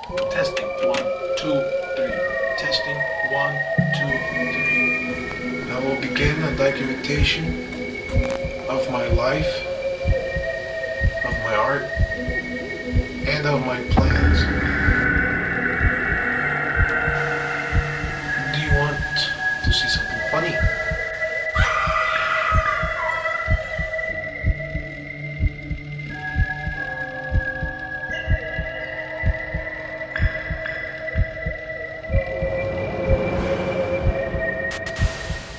Testing, 1, 2, 3. Testing, 1, 2, 3. Now will begin a documentation of my life, of my art, and of my plans. Do you want to see something funny?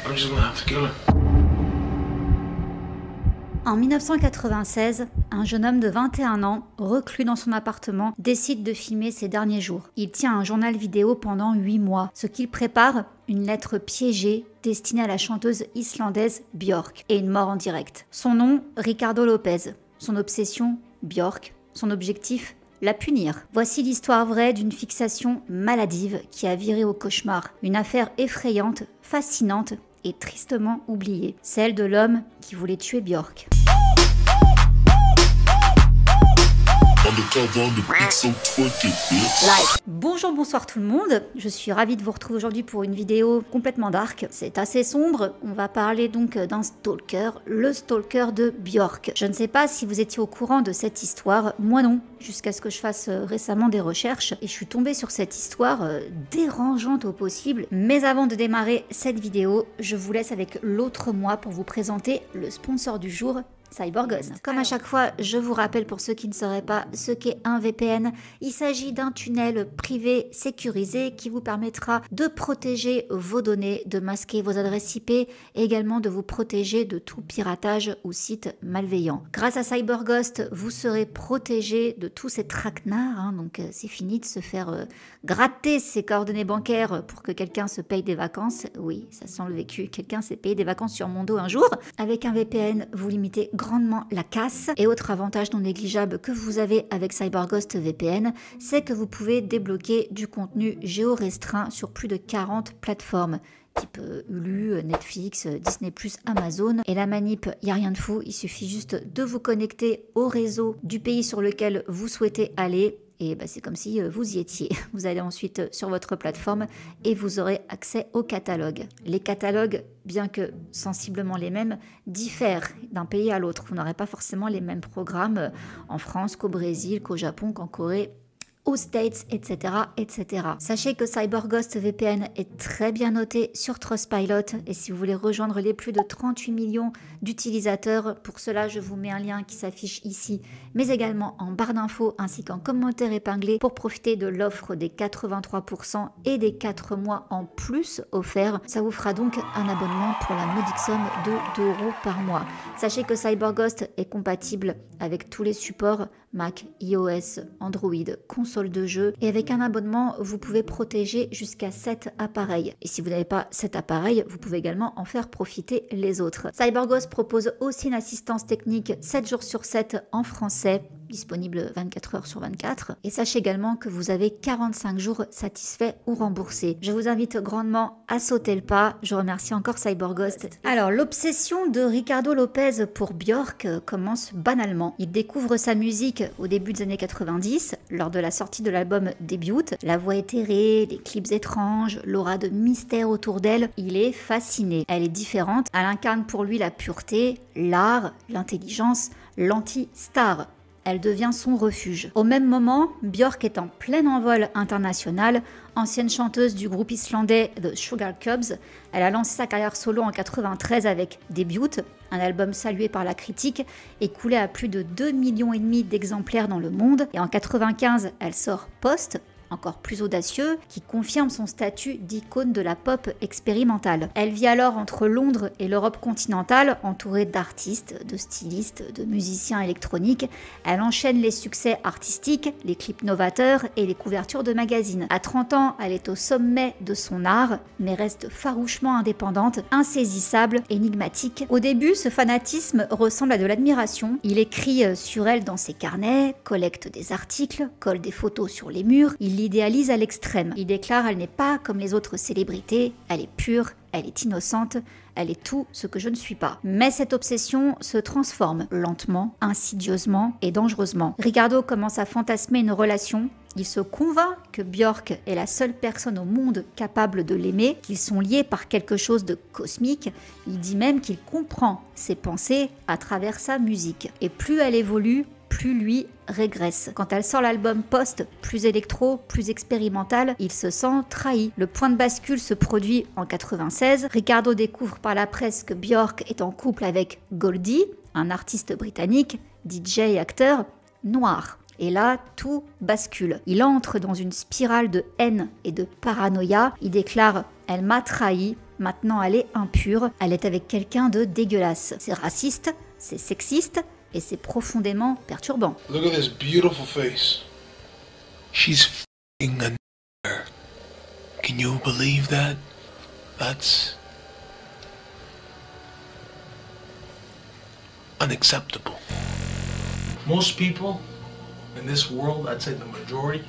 I'm just gonna have to kill her. En 1996, un jeune homme de 21 ans, reclus dans son appartement, décide de filmer ses derniers jours. Il tient un journal vidéo pendant 8 mois, ce qu'il prépare, une lettre piégée destinée à la chanteuse islandaise Björk et une mort en direct. Son nom, Ricardo Lopez. Son obsession, Björk. Son objectif, la punir. Voici l'histoire vraie d'une fixation maladive qui a viré au cauchemar. Une affaire effrayante, fascinante et tristement oubliée. Celle de l'homme qui voulait tuer Björk. Bonjour, bonsoir tout le monde, je suis ravie de vous retrouver aujourd'hui pour une vidéo complètement dark. C'est assez sombre, on va parler donc d'un stalker, le stalker de Björk. Je ne sais pas si vous étiez au courant de cette histoire, moi non, jusqu'à ce que je fasse récemment des recherches et je suis tombée sur cette histoire dérangeante au possible. Mais avant de démarrer cette vidéo, je vous laisse avec l'autre moi pour vous présenter le sponsor du jour, CyberGhost. Comme à chaque fois, je vous rappelle pour ceux qui ne sauraient pas ce qu'est un VPN, il s'agit d'un tunnel privé sécurisé qui vous permettra de protéger vos données, de masquer vos adresses IP et également de vous protéger de tout piratage ou site malveillant. Grâce à CyberGhost, vous serez protégé de tous ces traquenards, donc c'est fini de se faire gratter ses coordonnées bancaires pour que quelqu'un se paye des vacances. Oui, ça sent le vécu, quelqu'un s'est payé des vacances sur mon dos un jour. Avec un VPN, vous limitez grandement la casse. Et autre avantage non négligeable que vous avez avec CyberGhost VPN, c'est que vous pouvez débloquer du contenu géorestreint sur plus de 40 plateformes type Hulu, Netflix, Disney+, Amazon. Et la manip, il n'y a rien de fou, il suffit juste de vous connecter au réseau du pays sur lequel vous souhaitez aller. Et c'est comme si vous y étiez. Vous allez ensuite sur votre plateforme et vous aurez accès au catalogue. Les catalogues, bien que sensiblement les mêmes, diffèrent d'un pays à l'autre. Vous n'aurez pas forcément les mêmes programmes en France qu'au Brésil, qu'au Japon, qu'en Corée, aux States, etc., etc. Sachez que CyberGhost VPN est très bien noté sur Trustpilot et si vous voulez rejoindre les plus de 38 millions d'utilisateurs, pour cela je vous mets un lien qui s'affiche ici, mais également en barre d'infos ainsi qu'en commentaire épinglé pour profiter de l'offre des 83% et des 4 mois en plus offerts. Ça vous fera donc un abonnement pour la modique somme de 2 € par mois. Sachez que CyberGhost est compatible avec tous les supports Mac, iOS, Android, console de jeu et avec un abonnement, vous pouvez protéger jusqu'à 7 appareils. Et si vous n'avez pas 7 appareils, vous pouvez également en faire profiter les autres. CyberGhost propose aussi une assistance technique 7 jours sur 7 en français, disponible 24 heures sur 24. Et sachez également que vous avez 45 jours satisfaits ou remboursés. Je vous invite grandement à sauter le pas. Je remercie encore CyberGhost. Alors, l'obsession de Ricardo Lopez pour Björk commence banalement. Il découvre sa musique au début des années 90, lors de la sortie de l'album Debut. La voix éthérée, les clips étranges, l'aura de mystère autour d'elle. Il est fasciné. Elle est différente. Elle incarne pour lui la pureté, l'art, l'intelligence, l'anti-star. Elle devient son refuge. Au même moment, Björk est en plein envol international. Ancienne chanteuse du groupe islandais The Sugar Cubs, elle a lancé sa carrière solo en 93 avec Debut, un album salué par la critique, écoulé à plus de 2,5 millions d'exemplaires dans le monde. Et en 95, elle sort Post, encore plus audacieux, qui confirme son statut d'icône de la pop expérimentale. Elle vit alors entre Londres et l'Europe continentale, entourée d'artistes, de stylistes, de musiciens électroniques. Elle enchaîne les succès artistiques, les clips novateurs et les couvertures de magazines. À 30 ans, elle est au sommet de son art, mais reste farouchement indépendante, insaisissable, énigmatique. Au début, ce fanatisme ressemble à de l'admiration. Il écrit sur elle dans ses carnets, collecte des articles, colle des photos sur les murs. Il l'idéalise à l'extrême. Il déclare: elle n'est pas comme les autres célébrités, elle est pure, elle est innocente, elle est tout ce que je ne suis pas. Mais cette obsession se transforme lentement, insidieusement et dangereusement. Ricardo commence à fantasmer une relation Il se convainc que Björk est la seule personne au monde capable de l'aimer, qu'ils sont liés par quelque chose de cosmique. Il dit même qu'il comprend ses pensées à travers sa musique. Et plus elle évolue, plus lui régresse. Quand elle sort l'album Post, plus électro, plus expérimental, il se sent trahi. Le point de bascule se produit en 96. Ricardo découvre par la presse que Björk est en couple avec Goldie, un artiste britannique, DJ et acteur noir. Et là, tout bascule. Il entre dans une spirale de haine et de paranoïa. Il déclare « Elle m'a trahi, maintenant elle est impure, elle est avec quelqu'un de dégueulasse. » C'est raciste, c'est sexiste, et c'est profondément perturbant. Look at this beautiful face. She's f***ing a n***er. Can you believe that? That's unacceptable. Most people in this world, I'd say the majority,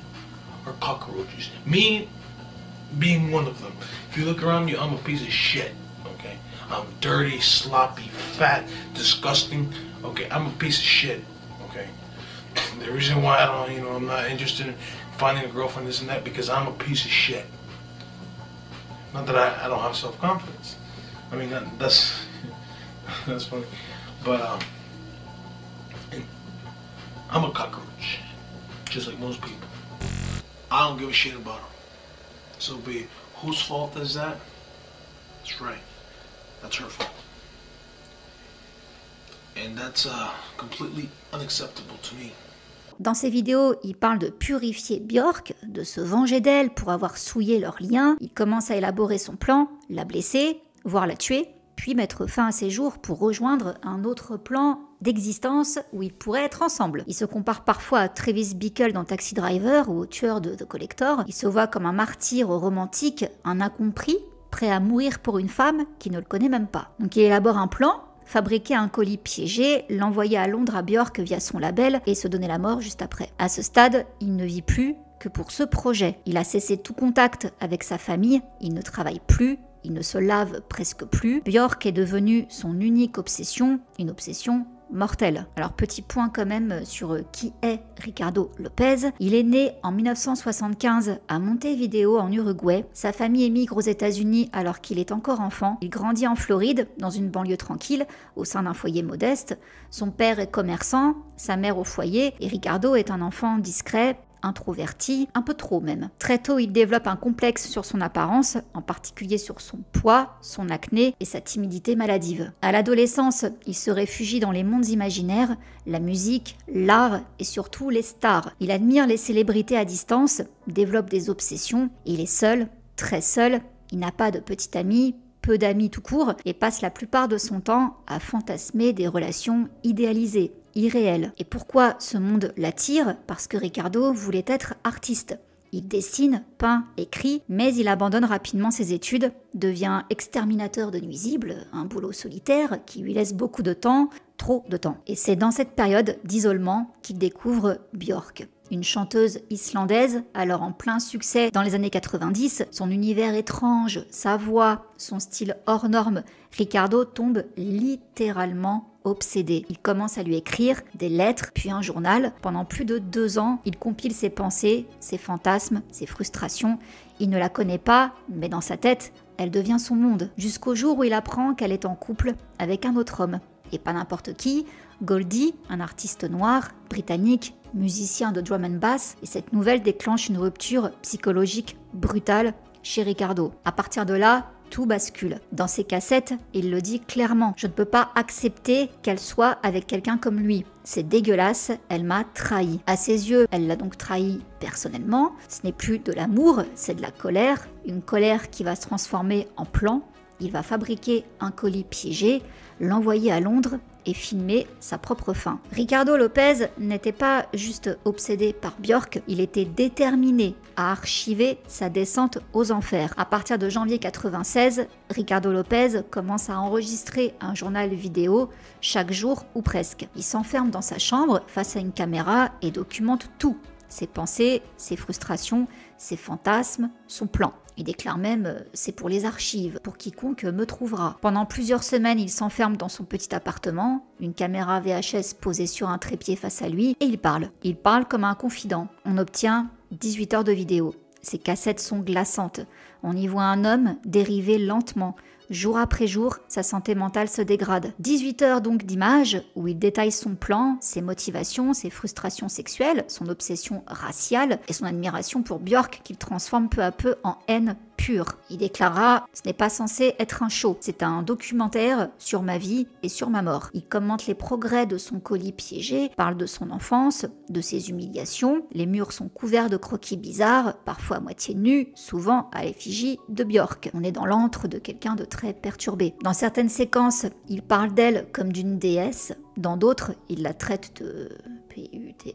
are cockroaches. Me being one of them. If you look around me, I'm a piece of shit, okay? I'm dirty, sloppy, fat, disgusting. Okay, I'm a piece of shit, okay? The reason why I'm not interested in finding a girlfriend, this and that, because I'm a piece of shit. Not that I don't have self-confidence. I mean, that's that's funny. But, I'm a cockroach, just like most people. I don't give a shit about them. So be whose fault is that? That's right. That's her fault. And that's completely unacceptable to me. Dans ses vidéos, il parle de purifier Björk, de se venger d'elle pour avoir souillé leur lien. Il commence à élaborer son plan, la blesser, voire la tuer, puis mettre fin à ses jours pour rejoindre un autre plan d'existence où ils pourraient être ensemble. Il se compare parfois à Travis Bickle dans Taxi Driver ou au tueur de The Collector. Il se voit comme un martyr romantique, un incompris, prêt à mourir pour une femme qui ne le connaît même pas. Donc il élabore un plan, fabriquer un colis piégé, l'envoyer à Londres à Björk via son label et se donner la mort juste après. À ce stade, il ne vit plus que pour ce projet. Il a cessé tout contact avec sa famille, il ne travaille plus, il ne se lave presque plus. Björk est devenue son unique obsession, une obsession mortelle. Alors petit point quand même sur qui est Ricardo Lopez. Il est né en 1975 à Montevideo en Uruguay. Sa famille émigre aux États-Unis alors qu'il est encore enfant. Il grandit en Floride, dans une banlieue tranquille, au sein d'un foyer modeste. Son père est commerçant, sa mère au foyer, et Ricardo est un enfant discret, introverti, un peu trop même. Très tôt, il développe un complexe sur son apparence, en particulier sur son poids, son acné et sa timidité maladive. À l'adolescence, il se réfugie dans les mondes imaginaires, la musique, l'art et surtout les stars. Il admire les célébrités à distance, développe des obsessions, il est seul, très seul, il n'a pas de petit ami, peu d'amis tout court, et passe la plupart de son temps à fantasmer des relations idéalisées, irréelles. Et pourquoi ce monde l'attire? Parce que Ricardo voulait être artiste. Il dessine, peint, écrit, mais il abandonne rapidement ses études, devient exterminateur de nuisibles, un boulot solitaire qui lui laisse beaucoup de temps, trop de temps. Et c'est dans cette période d'isolement qu'il découvre Björk. Une chanteuse islandaise, alors en plein succès dans les années 90, son univers étrange, sa voix, son style hors norme, Ricardo tombe littéralement obsédé. Il commence à lui écrire des lettres, puis un journal. Pendant plus de 2 ans, il compile ses pensées, ses fantasmes, ses frustrations. Il ne la connaît pas, mais dans sa tête, elle devient son monde. Jusqu'au jour où il apprend qu'elle est en couple avec un autre homme. Et pas n'importe qui, Goldie, un artiste noir, britannique, musicien de drum and bass, et cette nouvelle déclenche une rupture psychologique brutale chez Ricardo. À partir de là, tout bascule. Dans ses cassettes, il le dit clairement. Je ne peux pas accepter qu'elle soit avec quelqu'un comme lui. C'est dégueulasse, elle m'a trahi. À ses yeux, elle l'a donc trahi personnellement. Ce n'est plus de l'amour, c'est de la colère. Une colère qui va se transformer en plan. Il va fabriquer un colis piégé, l'envoyer à Londres et filmer sa propre fin. Ricardo Lopez n'était pas juste obsédé par Björk, il était déterminé à archiver sa descente aux enfers. À partir de janvier 96, Ricardo Lopez commence à enregistrer un journal vidéo chaque jour ou presque. Il s'enferme dans sa chambre face à une caméra et documente tout. Ses pensées, ses frustrations, ses fantasmes, son plan. Il déclare même « c'est pour les archives, pour quiconque me trouvera ». Pendant plusieurs semaines, il s'enferme dans son petit appartement, une caméra VHS posée sur un trépied face à lui, et il parle. Il parle comme un confident. On obtient 18 heures de vidéo. Ces cassettes sont glaçantes. On y voit un homme dériver lentement. Jour après jour, sa santé mentale se dégrade. 18 heures donc d'images où il détaille son plan, ses motivations, ses frustrations sexuelles, son obsession raciale et son admiration pour Björk qu'il transforme peu à peu en haine pure. Il déclara « Ce n'est pas censé être un show, c'est un documentaire sur ma vie et sur ma mort ». Il commente les progrès de son colis piégé, parle de son enfance, de ses humiliations. Les murs sont couverts de croquis bizarres, parfois à moitié nus, souvent à l'effigie de Björk. On est dans l'antre de quelqu'un de très perturbé. Dans certaines séquences, il parle d'elle comme d'une déesse. Dans d'autres, il la traite de PUTE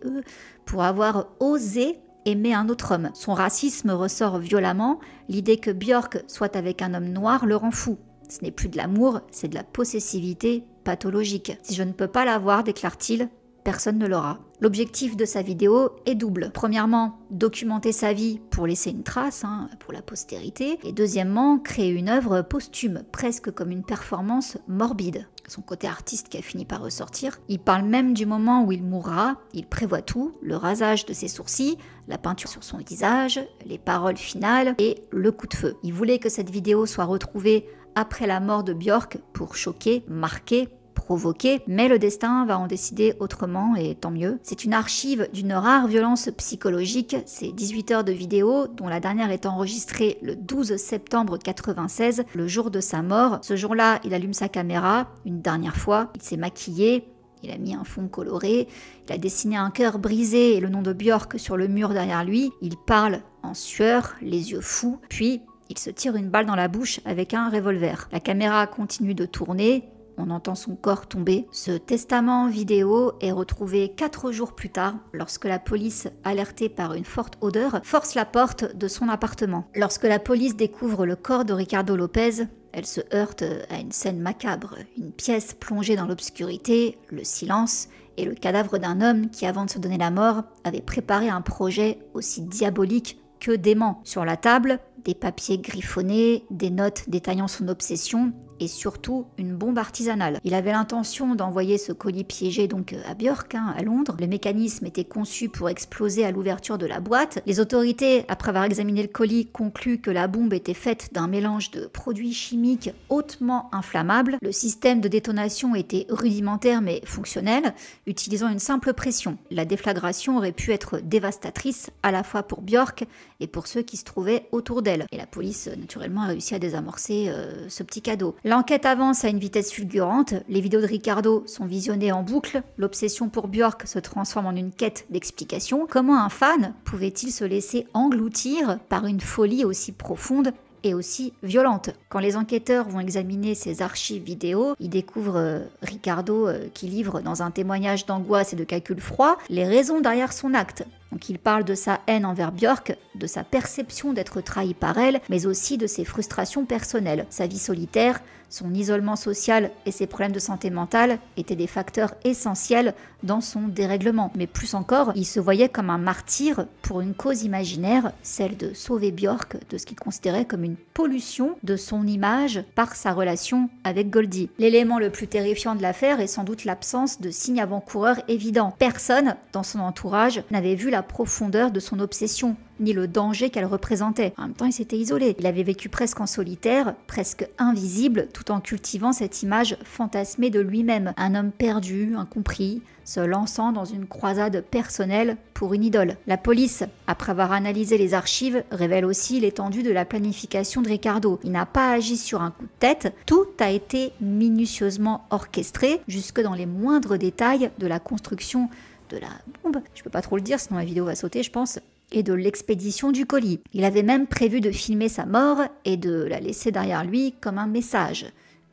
pour avoir osé aimer un autre homme. Son racisme ressort violemment. L'idée que Björk soit avec un homme noir le rend fou. Ce n'est plus de l'amour, c'est de la possessivité pathologique. Si je ne peux pas l'avoir, déclare-t-il, personne ne l'aura. L'objectif de sa vidéo est double. Premièrement, documenter sa vie pour laisser une trace, pour la postérité. Et deuxièmement, créer une œuvre posthume, presque comme une performance morbide. Son côté artiste qui a fini par ressortir. Il parle même du moment où il mourra, il prévoit tout, le rasage de ses sourcils, la peinture sur son visage, les paroles finales et le coup de feu. Il voulait que cette vidéo soit retrouvée après la mort de Björk pour choquer, marquer, provoquer, mais le destin va en décider autrement et tant mieux. C'est une archive d'une rare violence psychologique, c'est 18 heures de vidéo dont la dernière est enregistrée le 12 septembre 96, le jour de sa mort. Ce jour-là, il allume sa caméra une dernière fois, il s'est maquillé, il a mis un fond coloré, il a dessiné un cœur brisé et le nom de Björk sur le mur derrière lui, il parle en sueur, les yeux fous, puis il se tire une balle dans la bouche avec un revolver. La caméra continue de tourner, on entend son corps tomber. Ce testament vidéo est retrouvé 4 jours plus tard, lorsque la police, alertée par une forte odeur, force la porte de son appartement. Lorsque la police découvre le corps de Ricardo Lopez, elle se heurte à une scène macabre, une pièce plongée dans l'obscurité, le silence et le cadavre d'un homme qui, avant de se donner la mort, avait préparé un projet aussi diabolique que dément. Sur la table, des papiers griffonnés, des notes détaillant son obsession et surtout une bombe artisanale. Il avait l'intention d'envoyer ce colis piégé donc à Björk, à Londres. Le mécanisme était conçu pour exploser à l'ouverture de la boîte. Les autorités, après avoir examiné le colis, concluent que la bombe était faite d'un mélange de produits chimiques hautement inflammables. Le système de détonation était rudimentaire mais fonctionnel, utilisant une simple pression. La déflagration aurait pu être dévastatrice à la fois pour Björk et pour ceux qui se trouvaient autour d'elle. Et la police, naturellement, a réussi à désamorcer ce petit cadeau. L'enquête avance à une vitesse fulgurante, les vidéos de Ricardo sont visionnées en boucle, l'obsession pour Björk se transforme en une quête d'explication. Comment un fan pouvait-il se laisser engloutir par une folie aussi profonde et aussi violente? Quand les enquêteurs vont examiner ces archives vidéo, ils découvrent Ricardo qui livre dans un témoignage d'angoisse et de calcul froid les raisons derrière son acte. Donc il parle de sa haine envers Björk, de sa perception d'être trahi par elle, mais aussi de ses frustrations personnelles. Sa vie solitaire, son isolement social et ses problèmes de santé mentale étaient des facteurs essentiels dans son dérèglement. Mais plus encore, il se voyait comme un martyr pour une cause imaginaire, celle de sauver Björk de ce qu'il considérait comme une pollution de son image par sa relation avec Goldie. L'élément le plus terrifiant de l'affaire est sans doute l'absence de signes avant-coureurs évidents. Personne dans son entourage n'avait vu la profondeur de son obsession, ni le danger qu'elle représentait. En même temps, il s'était isolé. Il avait vécu presque en solitaire, presque invisible, tout en cultivant cette image fantasmée de lui-même. Un homme perdu, incompris, se lançant dans une croisade personnelle pour une idole. La police, après avoir analysé les archives, révèle aussi l'étendue de la planification de Ricardo. Il n'a pas agi sur un coup de tête, tout a été minutieusement orchestré, jusque dans les moindres détails de la construction de la bombe. Je peux pas trop le dire, sinon la vidéo va sauter, je pense. Et de l'expédition du colis. Il avait même prévu de filmer sa mort et de la laisser derrière lui comme un message.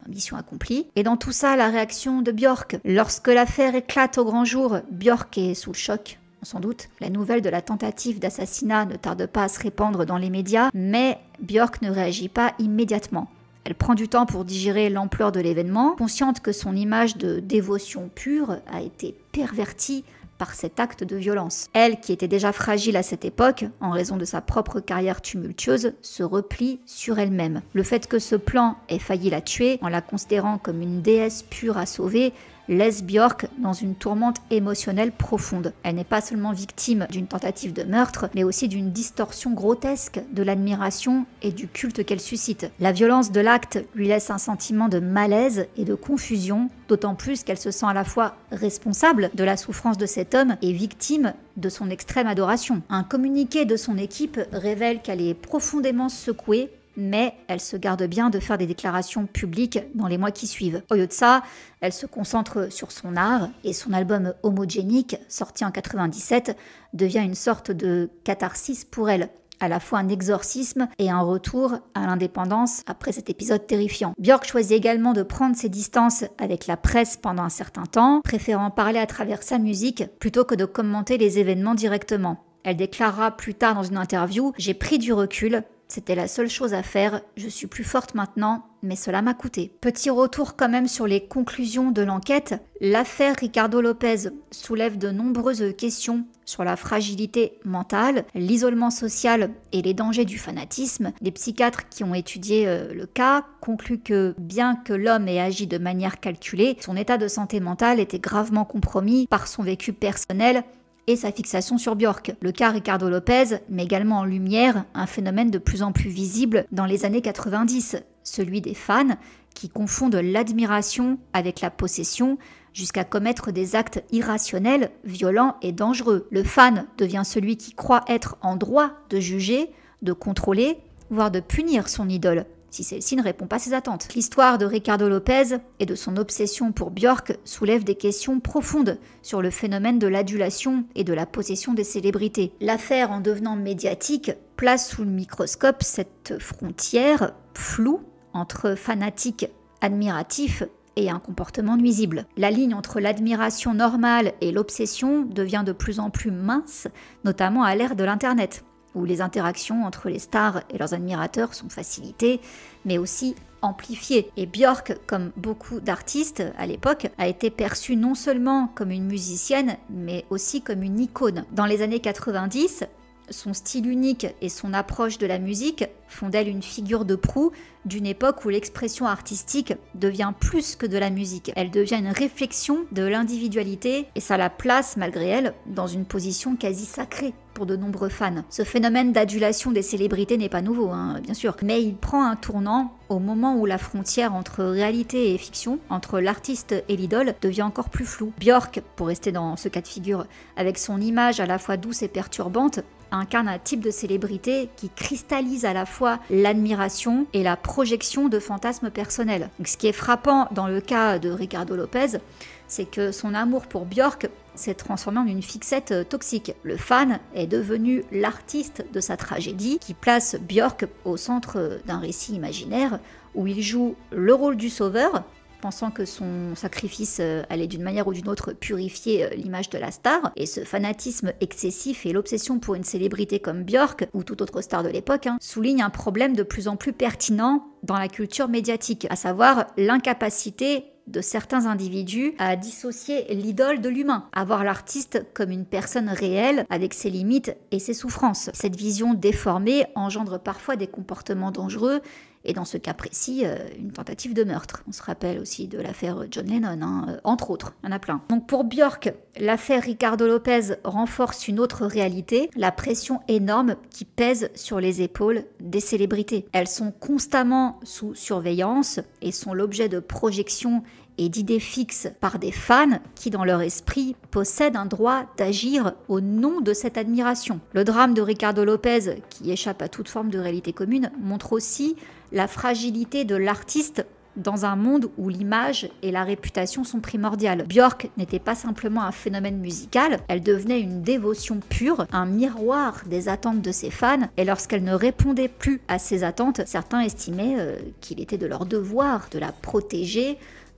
Mission accomplie. Et dans tout ça, la réaction de Björk. Lorsque l'affaire éclate au grand jour, Björk est sous le choc, sans doute. La nouvelle de la tentative d'assassinat ne tarde pas à se répandre dans les médias, mais Björk ne réagit pas immédiatement. Elle prend du temps pour digérer l'ampleur de l'événement, consciente que son image de dévotion pure a été pervertie par cet acte de violence. Elle, qui était déjà fragile à cette époque, en raison de sa propre carrière tumultueuse, se replie sur elle-même. Le fait que ce plan ait failli la tuer, en la considérant comme une déesse pure à sauver, laisse Björk dans une tourmente émotionnelle profonde. Elle n'est pas seulement victime d'une tentative de meurtre, mais aussi d'une distorsion grotesque de l'admiration et du culte qu'elle suscite. La violence de l'acte lui laisse un sentiment de malaise et de confusion, d'autant plus qu'elle se sent à la fois responsable de la souffrance de cet homme et victime de son extrême adoration. Un communiqué de son équipe révèle qu'elle est profondément secouée, mais elle se garde bien de faire des déclarations publiques dans les mois qui suivent. Au lieu de ça, elle se concentre sur son art et son album Homogénique, sorti en 97, devient une sorte de catharsis pour elle, à la fois un exorcisme et un retour à l'indépendance après cet épisode terrifiant. Björk choisit également de prendre ses distances avec la presse pendant un certain temps, préférant parler à travers sa musique plutôt que de commenter les événements directement. Elle déclarera plus tard dans une interview « J'ai pris du recul, c'était la seule chose à faire, je suis plus forte maintenant, mais cela m'a coûté. » Petit retour quand même sur les conclusions de l'enquête. L'affaire Ricardo Lopez soulève de nombreuses questions sur la fragilité mentale, l'isolement social et les dangers du fanatisme. Les psychiatres qui ont étudié le cas concluent que bien que l'homme ait agi de manière calculée, son état de santé mentale était gravement compromis par son vécu personnel et sa fixation sur Björk. Le cas Ricardo Lopez met également en lumière un phénomène de plus en plus visible dans les années 90, celui des fans qui confondent l'admiration avec la possession jusqu'à commettre des actes irrationnels, violents et dangereux. Le fan devient celui qui croit être en droit de juger, de contrôler, voire de punir son idole si celle-ci ne répond pas à ses attentes. L'histoire de Ricardo Lopez et de son obsession pour Björk soulève des questions profondes sur le phénomène de l'adulation et de la possession des célébrités. L'affaire, en devenant médiatique, place sous le microscope cette frontière floue entre fanatique admiratif et un comportement nuisible. La ligne entre l'admiration normale et l'obsession devient de plus en plus mince, notamment à l'ère de l'Internet, où les interactions entre les stars et leurs admirateurs sont facilitées, mais aussi amplifiées. Et Björk, comme beaucoup d'artistes à l'époque, a été perçue non seulement comme une musicienne, mais aussi comme une icône. Dans les années 90, son style unique et son approche de la musique font d'elle une figure de proue d'une époque où l'expression artistique devient plus que de la musique. Elle devient une réflexion de l'individualité et ça la place, malgré elle, dans une position quasi sacrée pour de nombreux fans. Ce phénomène d'adulation des célébrités n'est pas nouveau, bien sûr, mais il prend un tournant au moment où la frontière entre réalité et fiction, entre l'artiste et l'idole, devient encore plus floue. Björk, pour rester dans ce cas de figure, avec son image à la fois douce et perturbante, incarne un type de célébrité qui cristallise à la fois l'admiration et la projection de fantasmes personnels. Donc, ce qui est frappant dans le cas de Ricardo Lopez, c'est que son amour pour Björk s'est transformé en une fixette toxique. Le fan est devenu l'artiste de sa tragédie qui place Björk au centre d'un récit imaginaire où il joue le rôle du sauveur, pensant que son sacrifice allait d'une manière ou d'une autre purifier l'image de la star. Et ce fanatisme excessif et l'obsession pour une célébrité comme Björk, ou toute autre star de l'époque, souligne un problème de plus en plus pertinent dans la culture médiatique, à savoir l'incapacité de certains individus à dissocier l'idole de l'humain, à voir l'artiste comme une personne réelle avec ses limites et ses souffrances. Cette vision déformée engendre parfois des comportements dangereux et dans ce cas précis, une tentative de meurtre. On se rappelle aussi de l'affaire John Lennon, entre autres, il y en a plein. Donc pour Björk, l'affaire Ricardo Lopez renforce une autre réalité, la pression énorme qui pèse sur les épaules des célébrités. Elles sont constamment sous surveillance et sont l'objet de projections et d'idées fixes par des fans qui, dans leur esprit, possèdent un droit d'agir au nom de cette admiration. Le drame de Ricardo Lopez, qui échappe à toute forme de réalité commune, montre aussi la fragilité de l'artiste dans un monde où l'image et la réputation sont primordiales. Björk n'était pas simplement un phénomène musical, elle devenait une dévotion pure, un miroir des attentes de ses fans, et lorsqu'elle ne répondait plus à ces attentes, certains estimaient qu'il était de leur devoir de la protéger,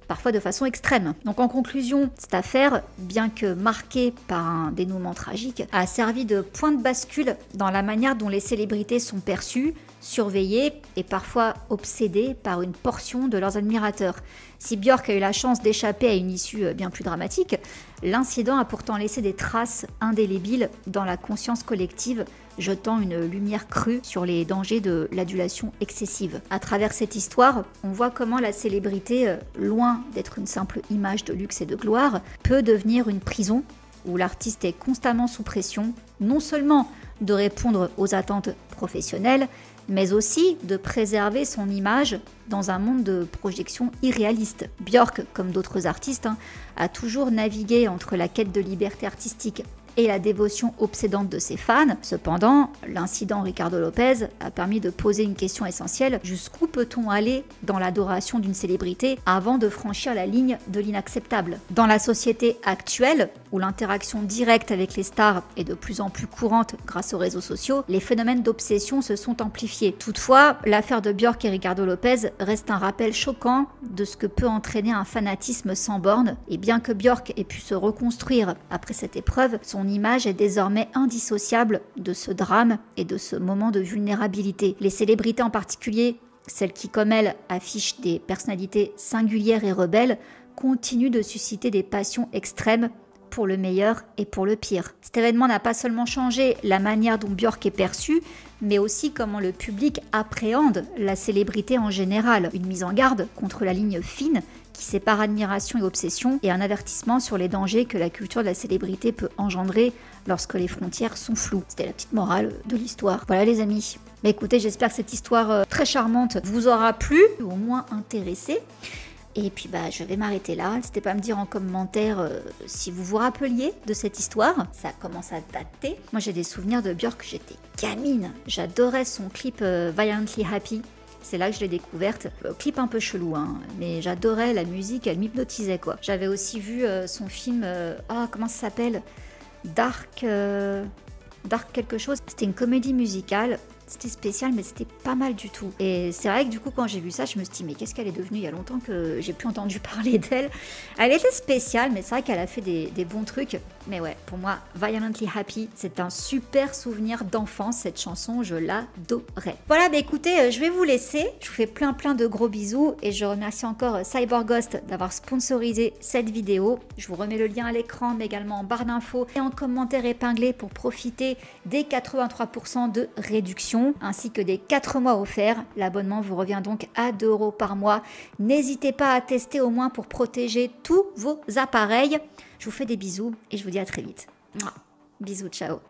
parfois de façon extrême. Donc en conclusion, cette affaire, bien que marquée par un dénouement tragique, a servi de point de bascule dans la manière dont les célébrités sont perçues, surveillées et parfois obsédées par une portion de leurs admirateurs. Si Björk a eu la chance d'échapper à une issue bien plus dramatique, l'incident a pourtant laissé des traces indélébiles dans la conscience collective, jetant une lumière crue sur les dangers de l'adulation excessive. À travers cette histoire, on voit comment la célébrité, loin d'être une simple image de luxe et de gloire, peut devenir une prison où l'artiste est constamment sous pression, non seulement de répondre aux attentes professionnelles, mais aussi de préserver son image dans un monde de projection irréaliste. Björk, comme d'autres artistes, a toujours navigué entre la quête de liberté artistique et la dévotion obsédante de ses fans. Cependant, l'incident Ricardo Lopez a permis de poser une question essentielle: jusqu'où peut-on aller dans l'adoration d'une célébrité avant de franchir la ligne de l'inacceptable? Dans la société actuelle, où l'interaction directe avec les stars est de plus en plus courante grâce aux réseaux sociaux, les phénomènes d'obsession se sont amplifiés. Toutefois, l'affaire de Björk et Ricardo Lopez reste un rappel choquant de ce que peut entraîner un fanatisme sans borne, et bien que Björk ait pu se reconstruire après cette épreuve, son image est désormais indissociable de ce drame et de ce moment de vulnérabilité. Les célébrités en particulier, celles qui comme elles affichent des personnalités singulières et rebelles, continuent de susciter des passions extrêmes pour le meilleur et pour le pire. Cet événement n'a pas seulement changé la manière dont Björk est perçue, mais aussi comment le public appréhende la célébrité en général. Une mise en garde contre la ligne fine qui sépare admiration et obsession, et un avertissement sur les dangers que la culture de la célébrité peut engendrer lorsque les frontières sont floues. C'était la petite morale de l'histoire. Voilà les amis. Mais écoutez, j'espère que cette histoire très charmante vous aura plu, ou au moins intéressé. Et puis je vais m'arrêter là. N'hésitez pas à me dire en commentaire si vous vous rappeliez de cette histoire. Ça commence à dater. Moi j'ai des souvenirs de Björk, j'étais gamine. J'adorais son clip Violently Happy. C'est là que je l'ai découverte. Clip un peu chelou, mais j'adorais la musique, elle m'hypnotisait quoi. J'avais aussi vu son film, comment ça s'appelle? Dark quelque chose. C'était une comédie musicale. C'était spécial, mais c'était pas mal du tout. Et c'est vrai que du coup, quand j'ai vu ça, je me suis dit, mais qu'est-ce qu'elle est devenue? Il y a longtemps que j'ai plus entendu parler d'elle. Elle était spéciale, mais c'est vrai qu'elle a fait des bons trucs. Mais ouais, pour moi, Violently Happy, c'est un super souvenir d'enfance, cette chanson, je l'adorais. Voilà, écoutez, je vais vous laisser. Je vous fais plein de gros bisous et je remercie encore Cyberghost d'avoir sponsorisé cette vidéo. Je vous remets le lien à l'écran, mais également en barre d'infos et en commentaire épinglé pour profiter des 83% de réduction, ainsi que des 4 mois offerts. L'abonnement vous revient donc à 2 € par mois. N'hésitez pas à tester au moins pour protéger tous vos appareils. Je vous fais des bisous et je vous dis à très vite. Bisous, ciao.